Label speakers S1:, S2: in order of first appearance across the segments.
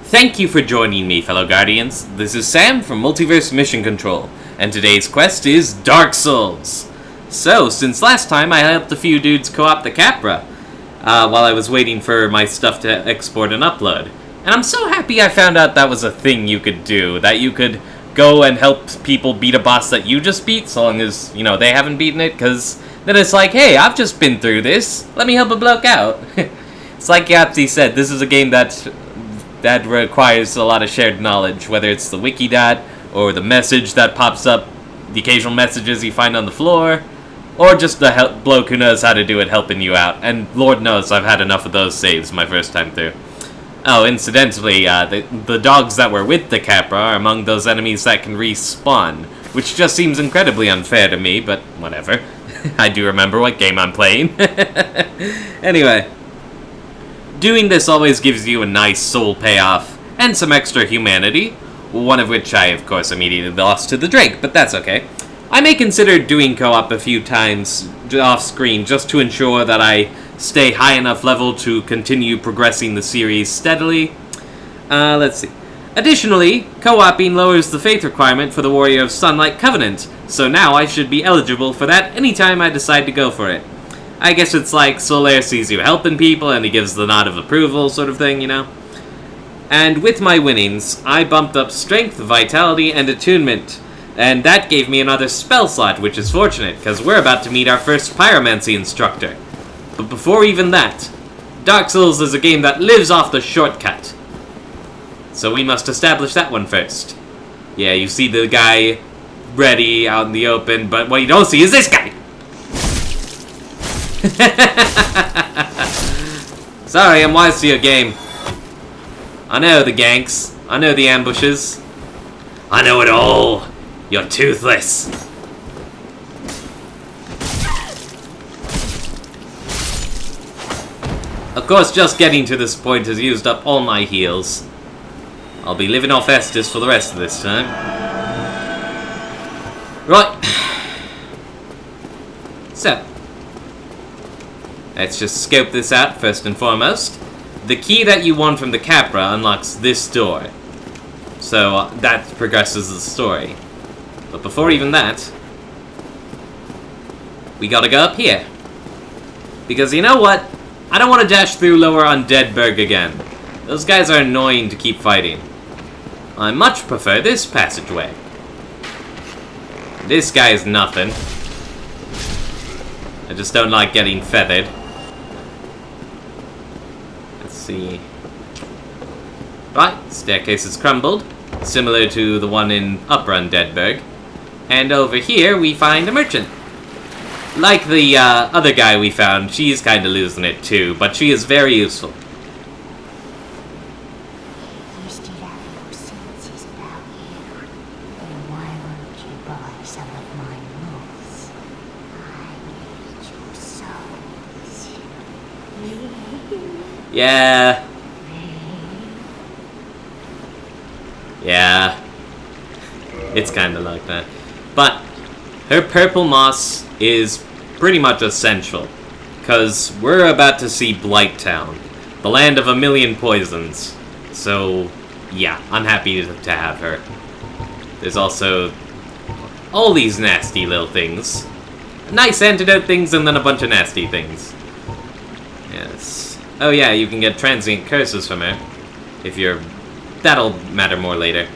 S1: Thank you for joining me, fellow Guardians. This is Sam from Multiverse Mission Control, and today's quest is Dark Souls. So, since last time I helped a few dudes co-op the Capra, while I was waiting for my stuff to export and upload. And I'm so happy I found out that was a thing you could do, that you could go and help people beat a boss that you just beat, so long as, they haven't beaten it, because then it's like, hey, I've just been through this, let me help a bloke out. It's like Yapsy said, this is a game that requires a lot of shared knowledge, whether it's the wiki.dat, or the message that pops up, the occasional messages you find on the floor, or just the bloke who knows how to do it helping you out. And Lord knows I've had enough of those saves my first time through. Oh, incidentally, the dogs that were with the Capra are among those enemies that can respawn, which just seems incredibly unfair to me, but whatever. I do remember what game I'm playing. Anyway, doing this always gives you a nice soul payoff, and some extra humanity, one of which I, of course, immediately lost to the Drake, but that's okay. I may consider doing co-op a few times off-screen just to ensure that I stay high enough level to continue progressing the series steadily. Let's see. Additionally, co-oping lowers the faith requirement for the Warrior of Sunlight Covenant, so now I should be eligible for that anytime I decide to go for it. I guess it's like Solaire sees you helping people and he gives the nod of approval sort of thing, And with my winnings, I bumped up Strength, Vitality, and Attunement. And that gave me another spell slot, which is fortunate, because we're about to meet our first Pyromancer instructor. But before even that, Dark Souls is a game that lives off the shortcut. So we must establish that one first. Yeah, you see the guy ready out in the open, but what you don't see is this guy! Sorry, I'm wise to your game. I know the ganks. I know the ambushes. I know it all. You're toothless. Of course, just getting to this point has used up all my heals. I'll be living off Estus for the rest of this time. Right. So, let's just scope this out first and foremost. The key that you won from the Capra unlocks this door. So, that progresses the story. But before even that, we gotta go up here. Because you know what? I don't want to dash through Lower Undeadburg again. Those guys are annoying to keep fighting. I much prefer this passageway. This guy is nothing. I just don't like getting feathered. Let's see. Right, staircase is crumbled, similar to the one in Upper Undeadburg. And over here we find a merchant. Like the other guy we found, she's kind of losing it too, but she is very useful.
S2: You still have your senses about you. Then why won't you buy some of my moss? I need your souls.
S1: Yeah. Yeah. It's kind of like that. But her purple moss is pretty much essential, because we're about to see Blighttown, the land of a million poisons. So, yeah, I'm happy to have her. There's also all these nasty little things. Nice antidote things and then a bunch of nasty things. Yes. Oh yeah, you can get transient curses from her. If you're... That'll matter more later.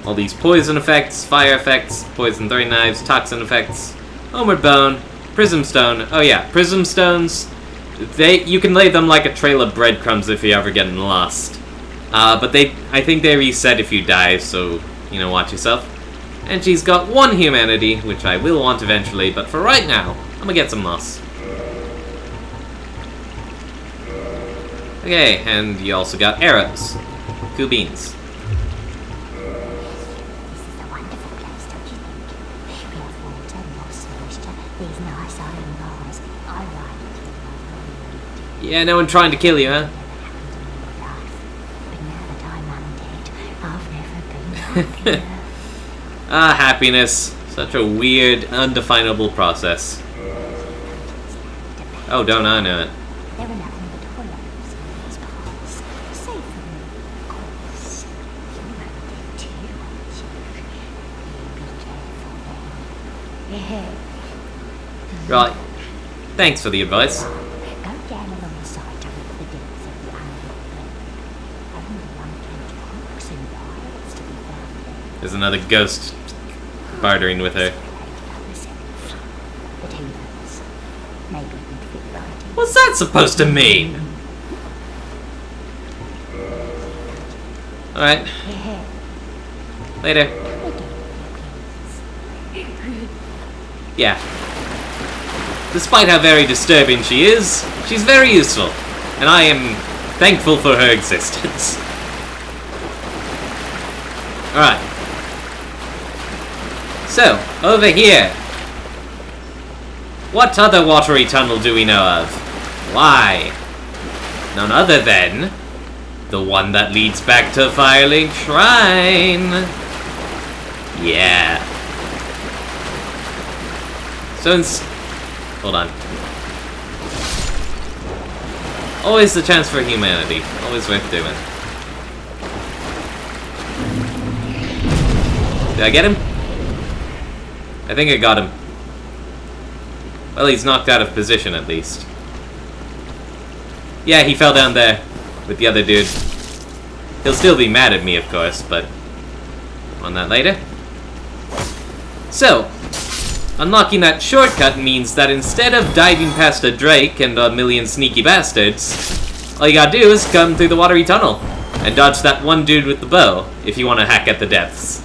S1: All these poison effects, fire effects, poison throwing knives, toxin effects, homeward bone, prism stone. Oh yeah, prism stones. You can lay them like a trail of breadcrumbs if you're ever getting lost. But I think they reset if you die, so watch yourself. And she's got one humanity, which I will want eventually, but for right now, I'm gonna get some moss. Okay, and you also got arrows. 2 beans. Yeah, no one trying to kill you, huh? Ah, happiness. Such a weird, undefinable process. Oh, don't I know it.
S2: There were nothing but hollows in these paths, safe from me,
S1: Right. Thanks for the advice.
S2: Go down along the side to reach the depths of the underworld. Only uncanny crooks and pirates to be found there.
S1: There's another ghost bartering with her.
S2: But who knows? Maybe you'd fit right in.
S1: What's that supposed to mean? Alright. Later. Yeah. Despite how very disturbing she is, she's very useful, and I am thankful for her existence. Alright. So, over here. What other watery tunnel do we know of? Why? None other than the one that leads back to Firelink Shrine. Yeah. So, hold on. Always the chance for humanity. Always worth doing. Did I get him? I think I got him. Well, he's knocked out of position at least. Yeah, he fell down there with the other dude. He'll still be mad at me, of course, but on that later. So, unlocking that shortcut means that instead of diving past a Drake and a million sneaky bastards, all you gotta do is come through the watery tunnel and dodge that one dude with the bow if you want to hack at the depths.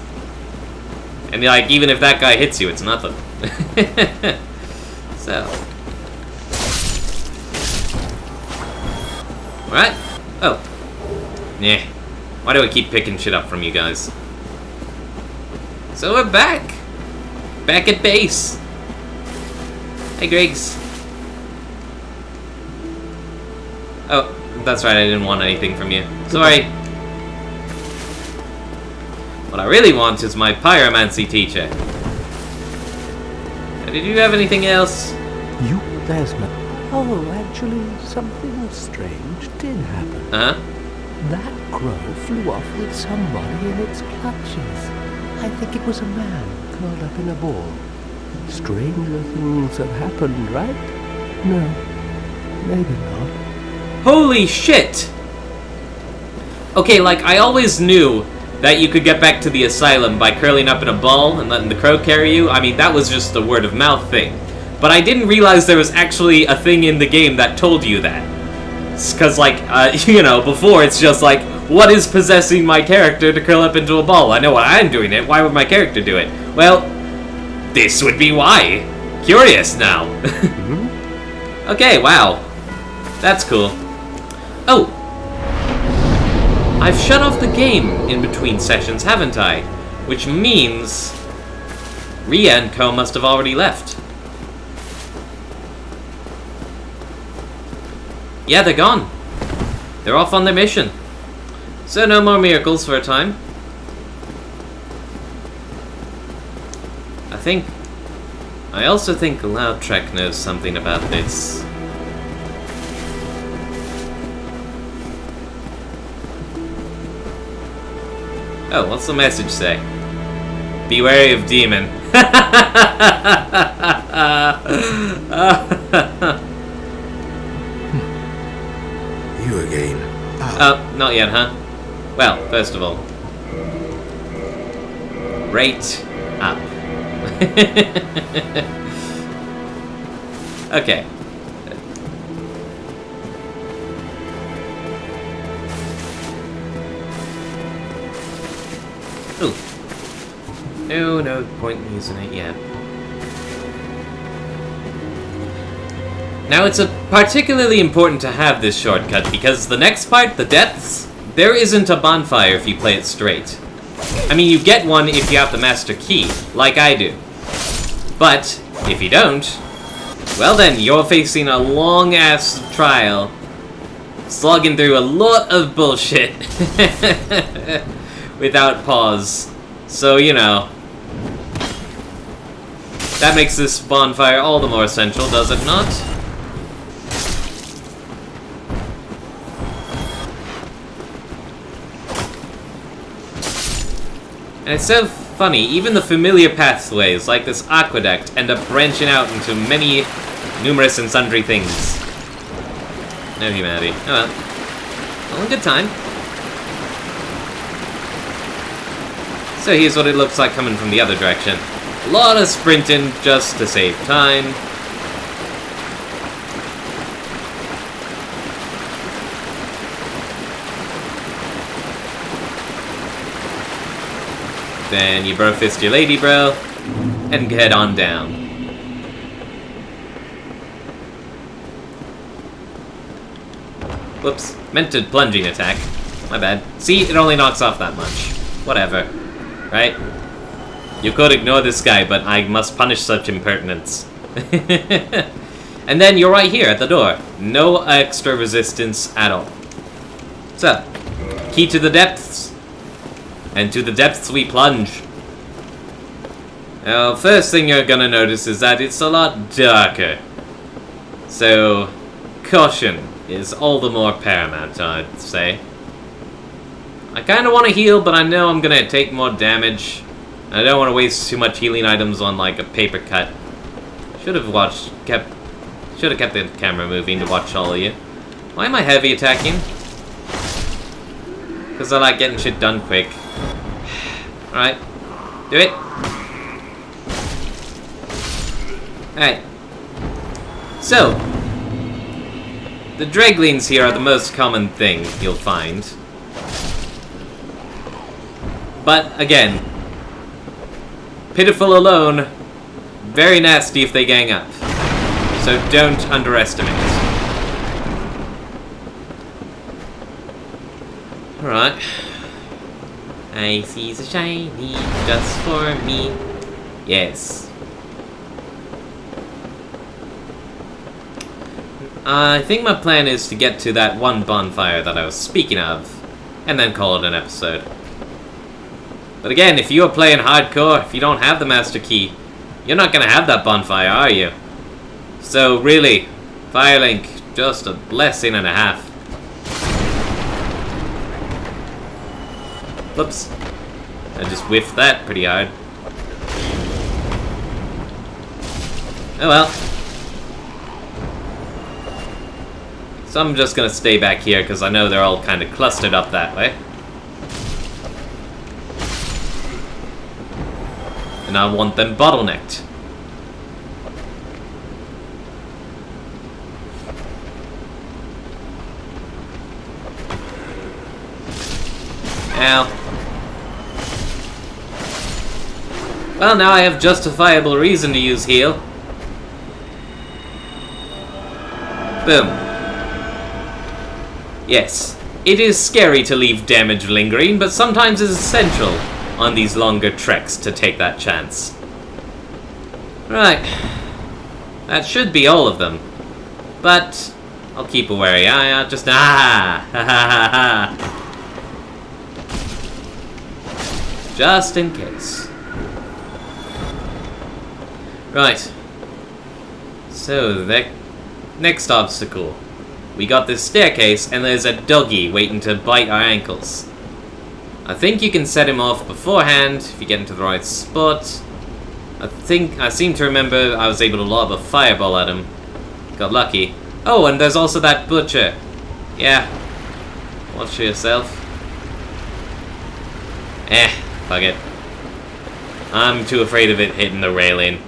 S1: And like, even if that guy hits you, it's nothing. So. Alright. Oh. Nah. Why do I keep picking shit up from you guys? So we're back. Back at base. Hey, Griggs. Oh, that's right, I didn't want anything from you. Sorry. What I really want is my pyromancy teacher. Did you have anything else?
S3: There's no... Oh, actually, something strange did happen.
S1: Uh-huh.
S3: That crow flew off with somebody in its clutches. I think it was a man curled up in a ball. Stranger things have happened, right? No, maybe not.
S1: Holy shit! Okay, like, I always knew that you could get back to the asylum by curling up in a ball and letting the crow carry you. I mean, that was just a word of mouth thing. But I didn't realize there was actually a thing in the game that told you that. Because, like, you know, before it's just like, what is possessing my character to curl up into a ball? I know why I'm doing it. Why would my character do it? Well, this would be why. Curious now. Okay, wow. That's cool. Oh. I've shut off the game in between sessions, haven't I? Which means Rhea and Co must have already left. Yeah, they're gone. They're off on their mission. So no more miracles for a time. I also think Loudtrek knows something about this. Oh, what's the message say? Be wary of demon.
S4: You again.
S1: Not yet, huh? Well, first of all, rate up. Okay. Ooh. No point in using it yet. Now, it's particularly important to have this shortcut, because the next part, the depths, there isn't a bonfire if you play it straight. I mean, you get one if you have the master key, like I do. But, if you don't, well then, you're facing a long-ass trial, slogging through a lot of bullshit, without pause. So, you know, that makes this bonfire all the more essential, does it not? And it's so funny, even the familiar pathways, like this aqueduct, end up branching out into many numerous and sundry things. No humanity. Oh well. Well, a good time. So here's what it looks like coming from the other direction. A lot of sprinting just to save time. Then you bro fist your lady bro and head on down. Whoops, meant to plunging attack. My bad. See, it only knocks off that much. Whatever. Right? You could ignore this guy, but I must punish such impertinence. And then you're right here at the door. No extra resistance at all. So, key to the depths. And to the depths we plunge. Now, first thing you're gonna notice is that it's a lot darker. So, caution is all the more paramount, I'd say. I kinda wanna heal, but I know I'm gonna take more damage. I don't wanna waste too much healing items on like a paper cut. Should have kept the camera moving to watch all of you. Why am I heavy attacking? Because I like getting shit done quick. Alright. Do it. Alright. So, the Dreglings here are the most common thing you'll find. But, again, pitiful alone, very nasty if they gang up. So don't underestimate. Alright. I see the shiny just for me. Yes. I think my plan is to get to that one bonfire that I was speaking of, and then call it an episode. But again, if you are playing hardcore, if you don't have the master key, you're not gonna have that bonfire, are you? So really, Firelink, just a blessing and a half. Whoops. I just whiffed that pretty hard. Oh well. So I'm just gonna stay back here because I know they're all kind of clustered up that way. And I want them bottlenecked. Ow. Well, now I have justifiable reason to use heal. Boom. Yes, it is scary to leave damage lingering, but sometimes it's essential on these longer treks to take that chance. Right. That should be all of them. But I'll keep a wary eye out, just ha ha ha. Just in case. Right. So the next obstacle. We got this staircase and there's a doggy waiting to bite our ankles. I think you can set him off beforehand if you get into the right spot. I seem to remember I was able to lob a fireball at him. Got lucky. Oh, and there's also that butcher. Yeah. Watch yourself. Fuck it. I'm too afraid of it hitting the railing.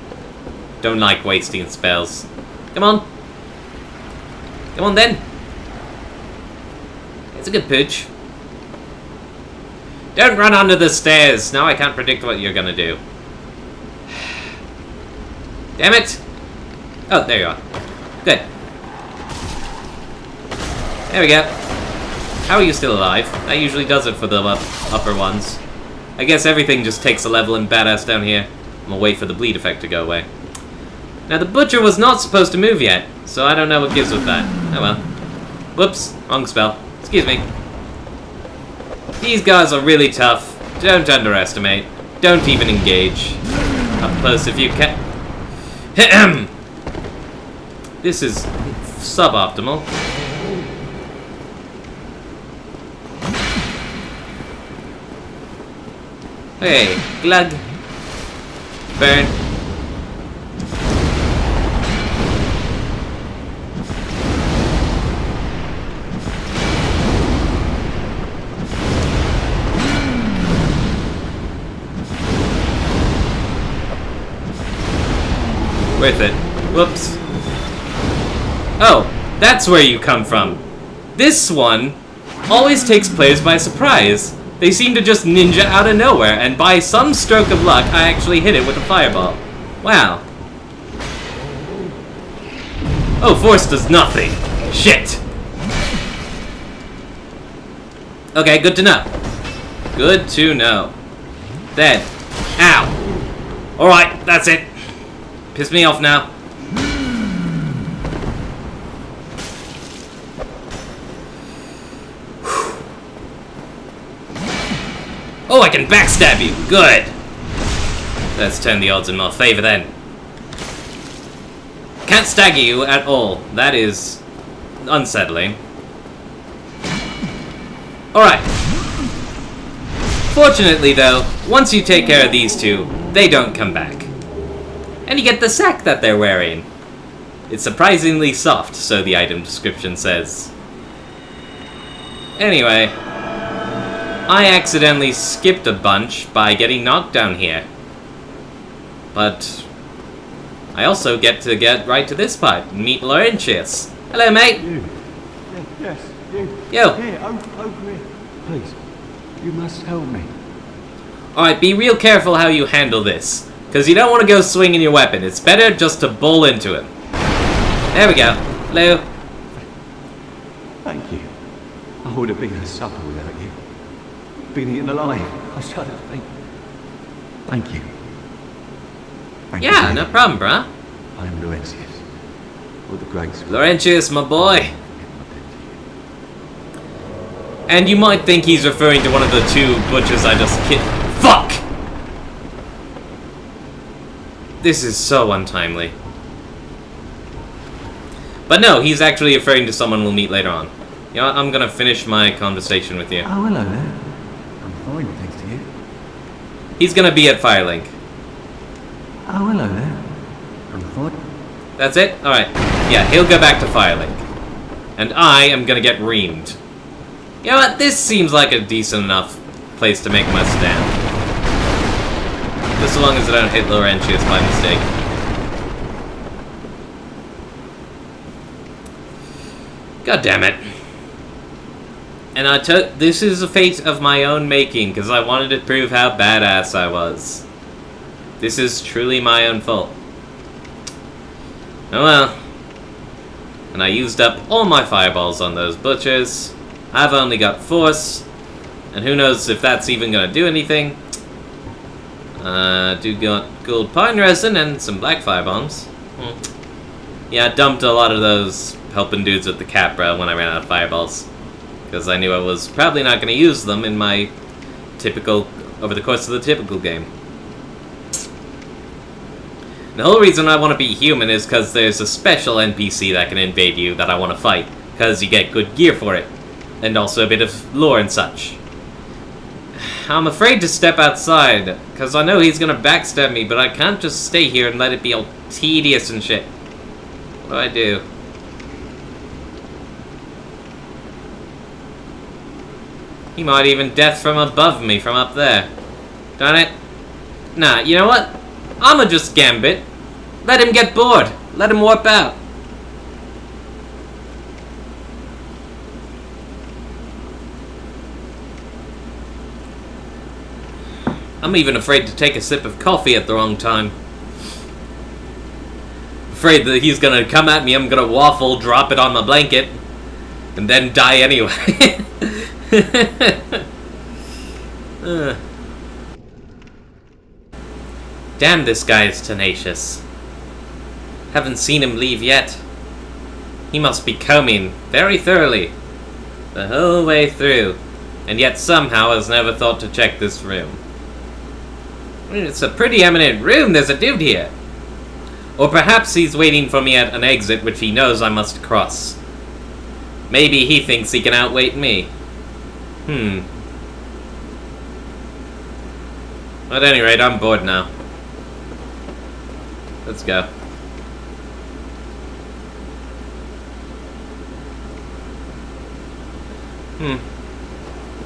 S1: Don't like wasting spells. Come on. Come on then. It's a good pooch. Don't run under the stairs. Now I can't predict what you're gonna do. Damn it. Oh, there you are. Good. There we go. How are you still alive? That usually does it for the upper ones. I guess everything just takes a level in badass down here. I'm gonna wait for the bleed effect to go away. Now the butcher was not supposed to move yet, so I don't know what gives with that. Oh well. Whoops, wrong spell. Excuse me. These guys are really tough. Don't underestimate. Don't even engage. Up close if you can. This is suboptimal. Okay, glug. Burn. Worth it. Whoops. Oh, that's where you come from. This one always takes players by surprise. They seem to just ninja out of nowhere, and by some stroke of luck, I actually hit it with a fireball. Wow. Oh, force does nothing. Shit. Okay, good to know. Good to know. Dead. Ow. Alright, that's it. Piss me off now. Oh, I can backstab you. Good. Let's turn the odds in my favor then. Can't stagger you at all. That is unsettling. Alright. Fortunately, though, once you take care of these two, they don't come back. And you get the sack that they're wearing. It's surprisingly soft, so the item description says. Anyway, I accidentally skipped a bunch by getting knocked down here. But I also get to get right to this part and meet Laurentius. Hello, mate.
S5: You. Yes, you.
S1: Yo.
S5: Here, over here. Please, you must help me.
S1: Alright, be real careful how you handle this. Because you don't want to go swinging your weapon. It's better just to bowl into him. There we go. Hello.
S5: Thank you. I would have been a supper without you. Been eaten alive. I shudder to think. Thank you. Thank
S1: Yeah,
S5: you.
S1: no problem, bruh.
S5: I am Laurentius. With the grace.
S1: Laurentius, my boy. And you might think he's referring to one of the two butchers I just killed. Fuck! This is so untimely. But no, he's actually referring to someone we'll meet later on. You know what, I'm gonna finish my conversation with you.
S5: Oh, hello there. I'm fine, thanks to you.
S1: He's gonna be at Firelink.
S5: Oh, hello there. I'm fine.
S1: That's it? Alright. Yeah, he'll go back to Firelink. And I am gonna get reamed. You know what, this seems like a decent enough place to make my stand. Just so long as I don't hit Laurentius by mistake. God damn it. And I took this is a fate of my own making, because I wanted to prove how badass I was. This is truly my own fault. Oh well. And I used up all my fireballs on those butchers. I've only got force. And who knows if that's even gonna do anything. Do got gold pine resin and some black firebombs. Yeah, I dumped a lot of those helping dudes with the Capra when I ran out of fireballs. Because I knew I was probably not going to use them in my over the course of the typical game. The whole reason I want to be human is because there's a special NPC that can invade you that I want to fight. Because you get good gear for it. And also a bit of lore and such. I'm afraid to step outside, because I know he's going to backstab me, but I can't just stay here and let it be all tedious and shit. What do I do? He might even death from above me, from up there. Darn it. Nah, you know what? I'ma just gambit. Let him get bored. Let him warp out. I'm even afraid to take a sip of coffee at the wrong time. Afraid that he's gonna come at me, I'm gonna waffle, drop it on my blanket, and then die anyway. Damn, this guy is tenacious. Haven't seen him leave yet. He must be combing very thoroughly the whole way through, and yet somehow has never thought to check this room. It's a pretty eminent room, there's a dude here. Or perhaps he's waiting for me at an exit which he knows I must cross. Maybe he thinks he can outweight me. At any rate, I'm bored now. Let's go.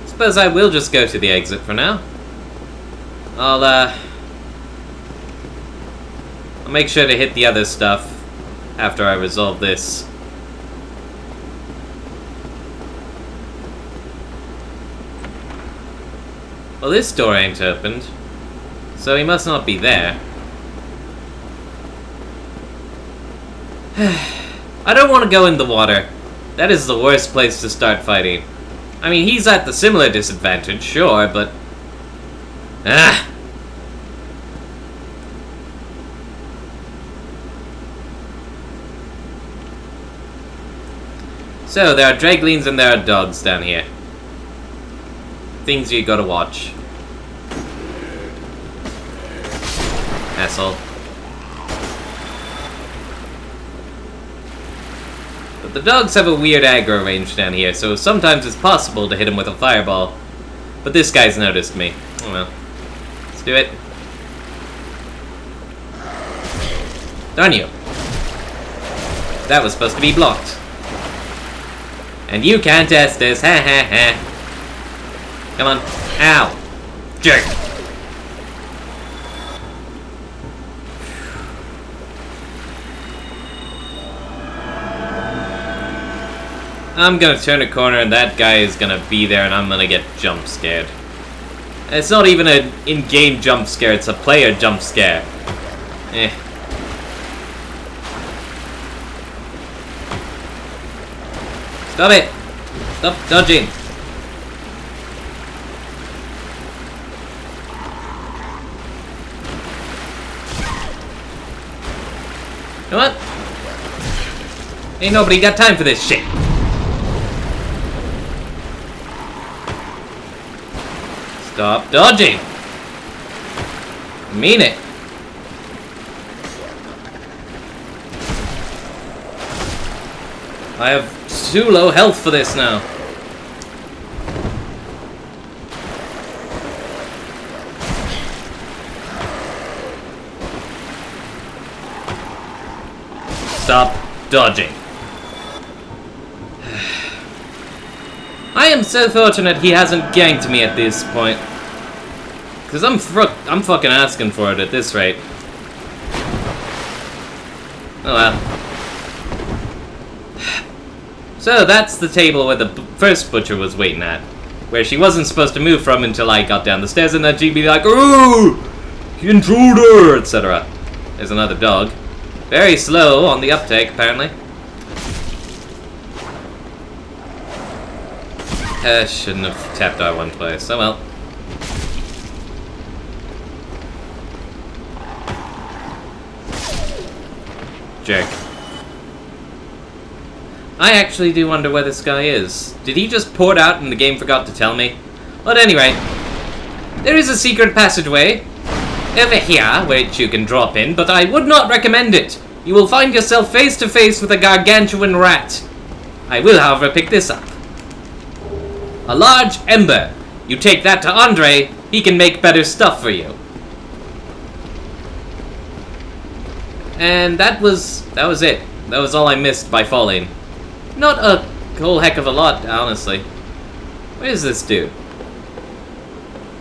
S1: Suppose I will just go to the exit for now. I'll make sure to hit the other stuff after I resolve this. Well, this door ain't opened, so he must not be there. I don't want to go in the water. That is the worst place to start fighting. I mean, he's at the similar disadvantage, sure, but... So, there are draglines and there are dogs down here. Things you gotta watch. Asshole. But the dogs have a weird aggro range down here, so sometimes it's possible to hit him with a fireball. But this guy's noticed me. Oh well. Let's do it. Darn you. That was supposed to be blocked. And you can't test this, ha ha ha. Come on. Ow. Jerk. I'm gonna turn a corner and that guy is gonna be there and I'm gonna get jump scared. And it's not even an in-game jump scare, it's a player jump scare. Stop it! Stop dodging! You know what? Ain't nobody got time for this shit. Stop dodging. I mean it. I have too low health for this now. Stop dodging. I am so fortunate he hasn't ganked me at this point. Because I'm fucking asking for it at this rate. Oh well. So that's the table where the first butcher was waiting at. Where she wasn't supposed to move from until I got down the stairs and then she'd be like, "Ooh! Intruder!" etc. There's another dog. Very slow on the uptake, apparently. Shouldn't have tapped R1 twice. Oh well. Jerk. I actually do wonder where this guy is. Did he just port out and the game forgot to tell me? But anyway, there is a secret passageway over here which you can drop in, but I would not recommend it. You will find yourself face to face with a gargantuan rat. I will, however, pick this up. A large ember. You take that to Andre, he can make better stuff for you. And that was it. That was all I missed by falling. Not a whole heck of a lot, honestly. Where is this dude?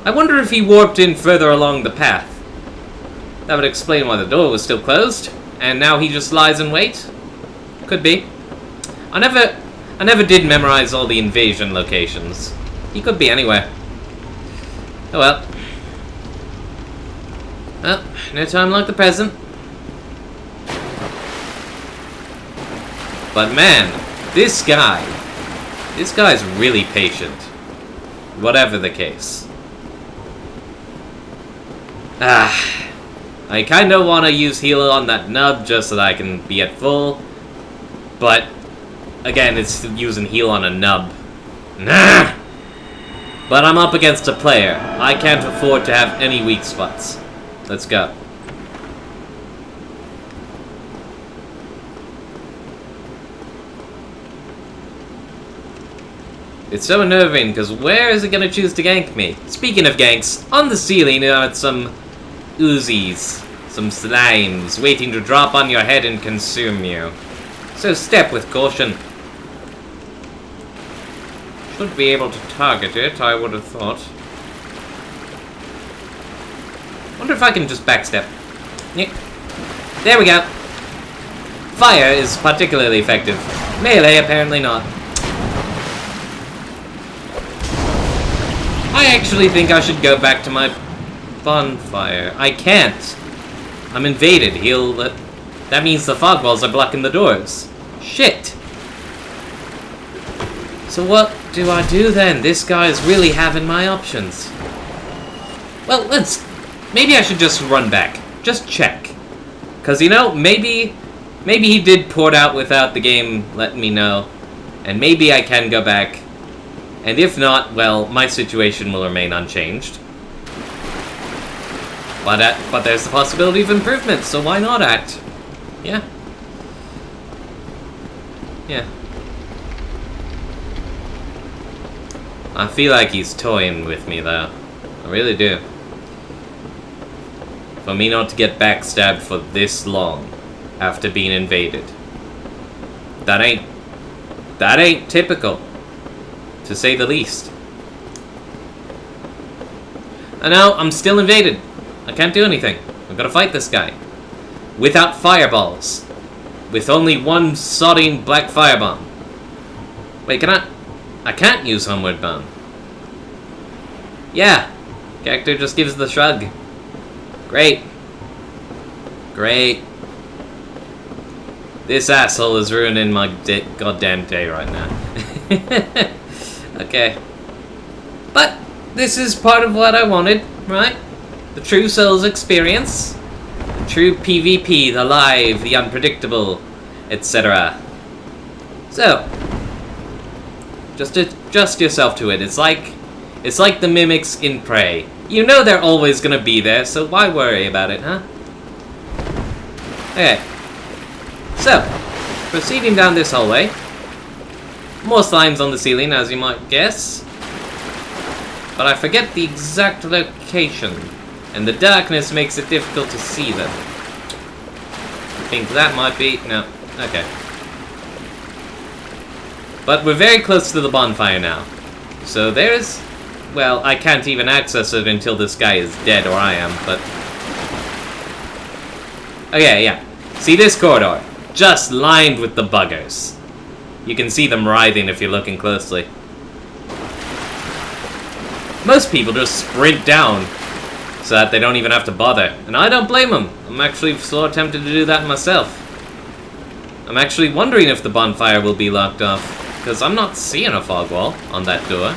S1: I wonder if he warped in further along the path. That would explain why the door was still closed, and now he just lies in wait? Could be. I never did memorize all the invasion locations. He could be anywhere. Oh well. Well, no time like the present. But man, this guy's really patient. Whatever the case. I kinda wanna use heal on that nub just so that I can be at full. But, again, it's using heal on a nub. Nah! But I'm up against a player. I can't afford to have any weak spots. Let's go. It's so unnerving, because where is it going to choose to gank me? Speaking of ganks, on the ceiling are some Uzis, some slimes, waiting to drop on your head and consume you. So step with caution. Should be able to target it, I would have thought. Wonder if I can just backstep. Yep. There we go. Fire is particularly effective. Melee, apparently not. I actually think I should go back to my bonfire. I can't. I'm invaded. That means the fog walls are blocking the doors. Shit. So what do I do then? This guy is really having my options. Well, maybe I should just run back. Just check. Because, you know, maybe he did port out without the game letting me know. And maybe I can go back. And if not, well, my situation will remain unchanged. But there's the possibility of improvement, so why not act? Yeah. Yeah. I feel like he's toying with me, though. I really do. For me not to get backstabbed for this long after being invaded. That ain't typical, to say the least. I know, I'm still invaded. I can't do anything. I've got to fight this guy. Without fireballs. With only one sodding black firebomb. Wait, I can't use Homeward Bound. Yeah. Character just gives the shrug. Great. Great. This asshole is ruining my goddamn day right now. Okay. But this is part of what I wanted, right? The true Souls experience. The true PvP, the live, the unpredictable, etc. So, just adjust yourself to it. It's like the mimics in Prey. You know they're always gonna be there, so why worry about it, huh? Okay. So, proceeding down this hallway. More slimes on the ceiling, as you might guess. But I forget the exact location, and the darkness makes it difficult to see them. I think that might be... no. Okay. But we're very close to the bonfire now. So there's... well, I can't even access it until this guy is dead, or I am, but... okay, yeah. See this corridor? Just lined with the buggers. You can see them writhing if you're looking closely. Most people just sprint down so that they don't even have to bother. And I don't blame them. I'm actually so tempted to do that myself. I'm actually wondering if the bonfire will be locked off, because I'm not seeing a fog wall on that door.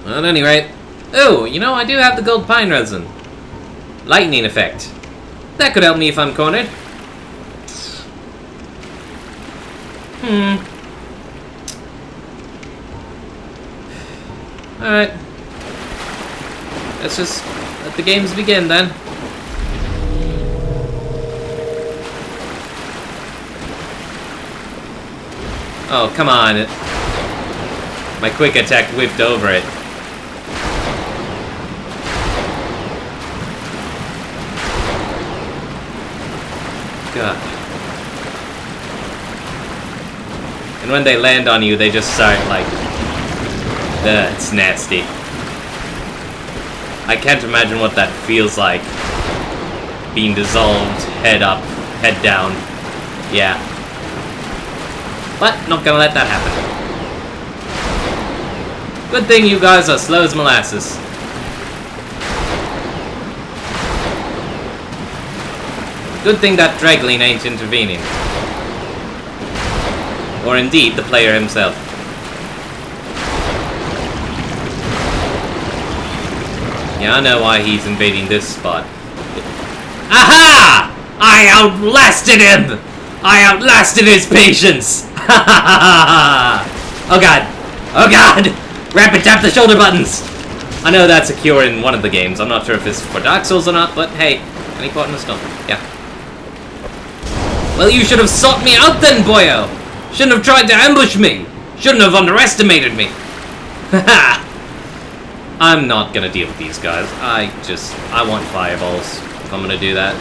S1: Well, at any rate... oh, you know, I do have the gold pine resin. Lightning effect. That could help me if I'm cornered. Alright. Let's just let the games begin then. Oh, come on. My quick attack whiffed over it. God. And when they land on you, they just start like... ugh, it's nasty. I can't imagine what that feels like. Being dissolved, head up, head down. Yeah. But, not gonna let that happen. Good thing you guys are slow as molasses. Good thing that Dragling ain't intervening. Or indeed, the player himself. Yeah, I know why he's invading this spot. Aha! I outlasted him! I outlasted his patience! Oh god! Oh god! Rapid tap the shoulder buttons! I know that's a cure in one of the games. I'm not sure if it's for Dark Souls or not, but hey, any pot in the stone. Yeah. Well, you should have sought me out then, boyo! Shouldn't have tried to ambush me! Shouldn't have underestimated me. Haha. I'm not gonna deal with these guys. I want fireballs if I'm gonna do that.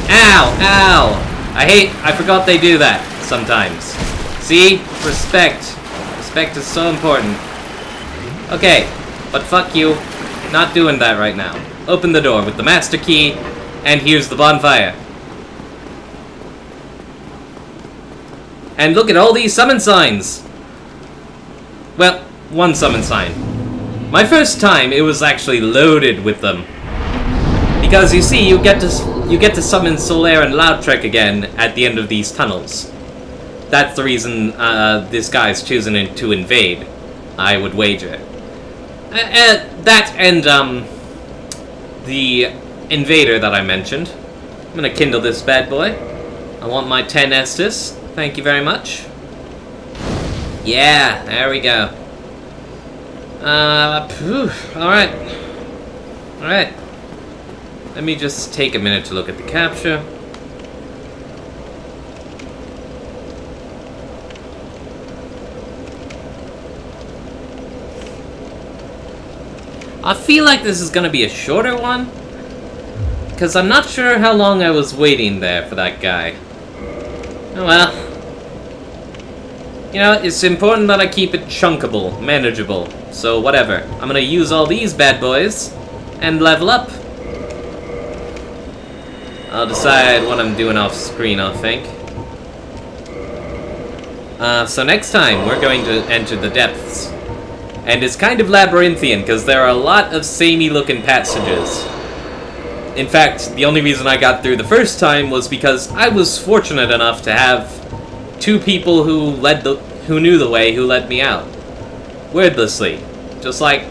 S1: Ow! Ow! I forgot they do that sometimes. See? Respect. Respect is so important. Okay, but fuck you. Not doing that right now. Open the door with the master key, and here's the bonfire. And look at all these summon signs! Well, one summon sign. My first time, it was actually loaded with them. Because you see, you get to summon Solaire and Lautrec again at the end of these tunnels. That's the reason this guy's choosing to invade, I would wager. That and the invader that I mentioned. I'm gonna kindle this bad boy. I want my 10 Estus. Thank you very much. Yeah, there we go. Alright. Alright. Let me just take a minute to look at the capture. I feel like this is gonna be a shorter one, because I'm not sure how long I was waiting there for that guy. Oh well. You know, it's important that I keep it chunkable, manageable, so whatever. I'm gonna use all these bad boys and level up. I'll decide what I'm doing off screen, I think. So next time, we're going to enter the depths. And it's kind of labyrinthian, because there are a lot of samey-looking passages. In fact, the only reason I got through the first time was because I was fortunate enough to have 2 people who knew the way who led me out. Wordlessly. Just like...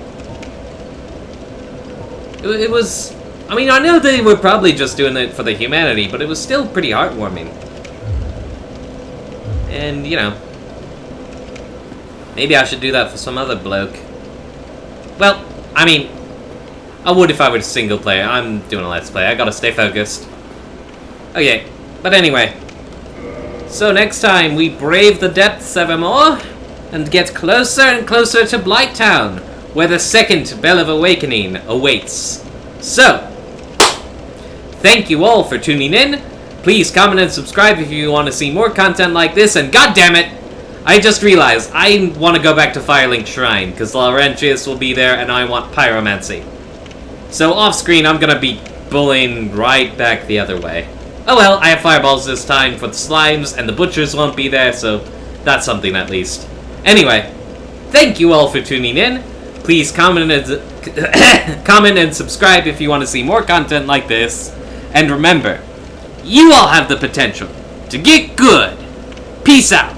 S1: It was... I mean, I know they were probably just doing it for the humanity, but it was still pretty heartwarming. And, you know... Maybe I should do that for some other bloke. Well, I mean... I would if I were single player. I'm doing a let's play. I gotta stay focused. Okay, but anyway. So next time we brave the depths evermore and get closer and closer to Blighttown, where the second Bell of Awakening awaits. So, thank you all for tuning in. Please comment and subscribe if you want to see more content like this, and goddammit, I just realized I want to go back to Firelink Shrine, because Laurentius will be there and I want Pyromancy. So off screen I'm gonna be bullying right back the other way. Oh well, I have fireballs this time for the slimes, and the butchers won't be there, so that's something at least. Anyway, thank you all for tuning in. Please comment and subscribe if you want to see more content like this. And remember, you all have the potential to get good. Peace out.